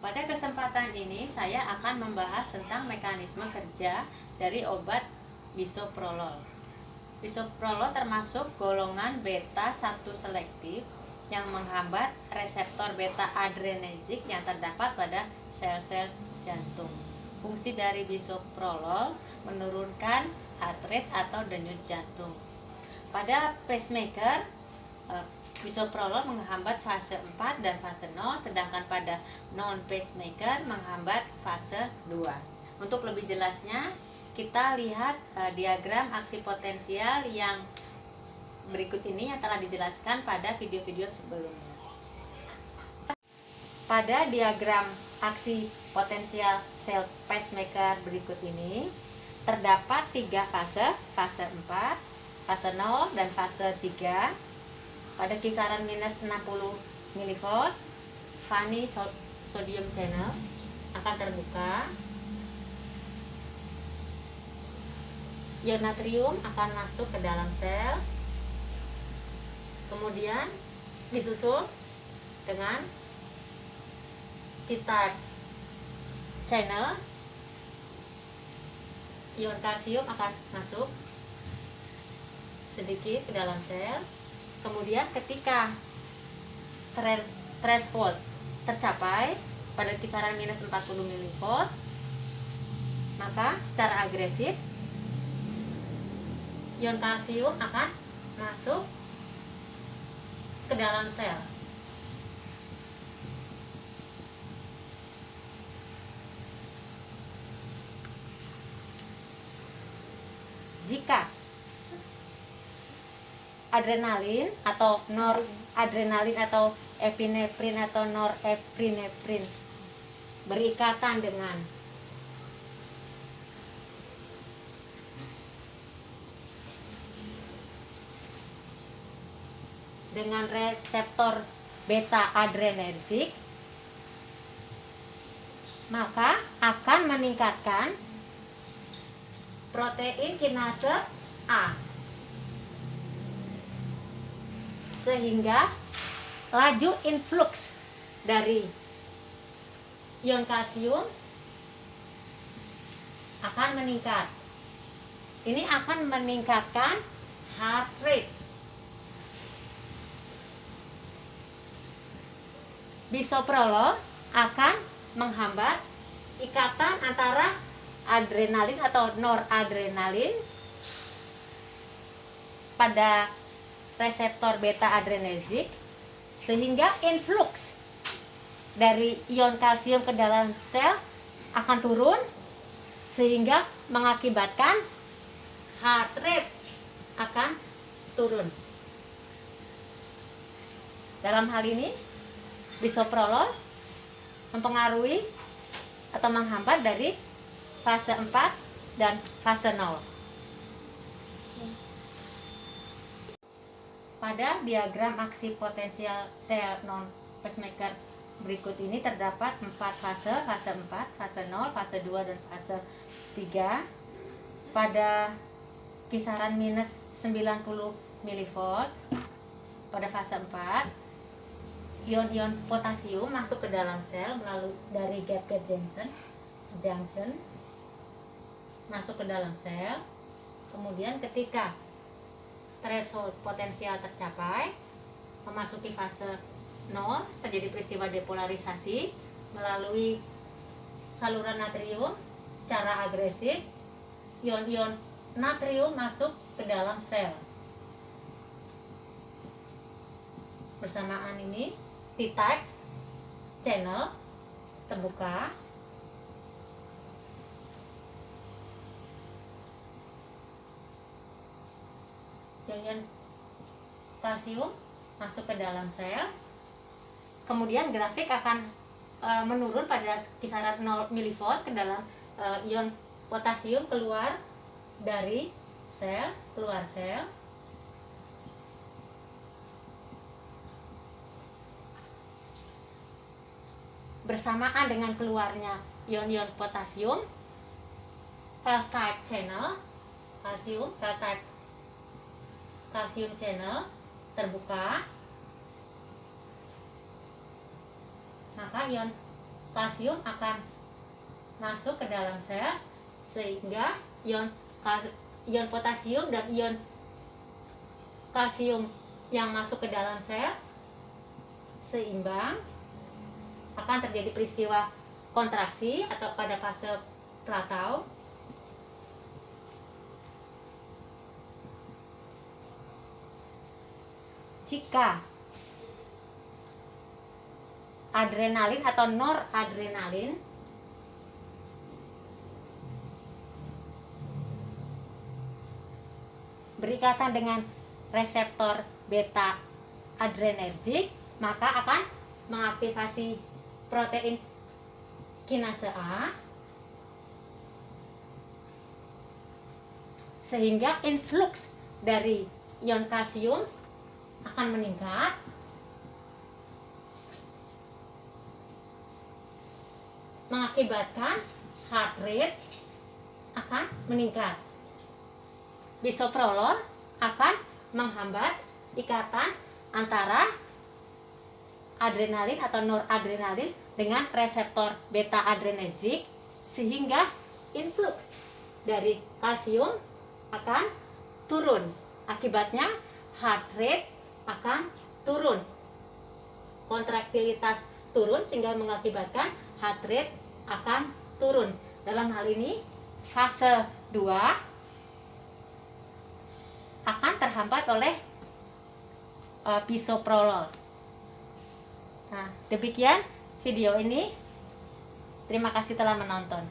Pada kesempatan ini saya akan membahas tentang mekanisme kerja dari obat bisoprolol. Bisoprolol termasuk golongan beta 1 selektif yang menghambat reseptor beta adrenergic yang terdapat pada sel-sel jantung. Fungsi dari bisoprolol menurunkan heart rate atau denyut jantung. Pada pacemaker, bisoprolol menghambat fase 4 dan fase 0, sedangkan pada non-pacemaker menghambat fase 2. Untuk lebih jelasnya, kita lihat diagram aksi potensial yang berikut ini yang telah dijelaskan pada video-video sebelumnya. Pada diagram aksi potensial sel pacemaker berikut ini, terdapat 3 fase, fase 4, fase 0, dan fase 3. Pada kisaran minus 60 mV, Fanny sodium channel akan terbuka. Ion natrium akan masuk ke dalam sel, kemudian disusul dengan T-type channel. Ion kalsium akan masuk sedikit ke dalam sel. Kemudian ketika threshold tercapai pada kisaran minus 40 mV, maka secara agresif ion kalsium akan masuk ke dalam sel. Jika adrenalin atau noradrenalin atau epinefrin atau norepinefrin berikatan dengan reseptor beta adrenergic, maka akan meningkatkan protein kinase A, sehingga laju influx dari ion kalsium akan meningkat. Ini akan meningkatkan heart rate. Bisoprolol akan menghambat ikatan antara adrenalin atau noradrenalin pada reseptor beta adrenergic, sehingga influx dari ion kalsium ke dalam sel akan turun, sehingga mengakibatkan heart rate akan turun. Dalam hal ini bisoprolol mempengaruhi atau menghambat dari fase 4 dan fase 0. Pada diagram aksi potensial sel non-pacemaker berikut ini terdapat 4 fase, fase 4, fase 0, fase 2, dan fase 3. Pada kisaran minus 90 mV pada fase 4, ion-ion potasium masuk ke dalam sel melalui dari gap-gap junction masuk ke dalam sel. Kemudian ketika threshold potensial tercapai, memasuki fase 0, terjadi peristiwa depolarisasi melalui saluran natrium secara agresif. Ion-ion natrium masuk ke dalam sel. Bersamaan ini T-type channel terbuka. Ion kalsium masuk ke dalam sel. Kemudian grafik akan menurun pada kisaran 0 mV ke dalam ion potasium keluar dari sel, keluar sel. Bersamaan dengan keluarnya ion-ion potasium, L-type channel kalsium channel terbuka, maka ion kalsium akan masuk ke dalam sel sehingga ion potasium dan ion kalsium yang masuk ke dalam sel seimbang, akan terjadi peristiwa kontraksi atau pada fase Plato. Jika adrenalin atau noradrenalin berikatan dengan reseptor beta adrenergik, maka akan mengaktifasi protein kinase A sehingga influx dari ion kalsium akan meningkat, mengakibatkan heart rate akan meningkat. Bisoprolol akan menghambat ikatan antara adrenalin atau noradrenalin dengan reseptor beta adrenergik sehingga influx dari kalsium akan turun. Akibatnya heart rate akan turun, kontraktilitas turun sehingga mengakibatkan heart rate akan turun. Dalam hal ini fase 2 akan terhambat oleh bisoprolol. Nah, demikian video ini. Terima kasih telah menonton.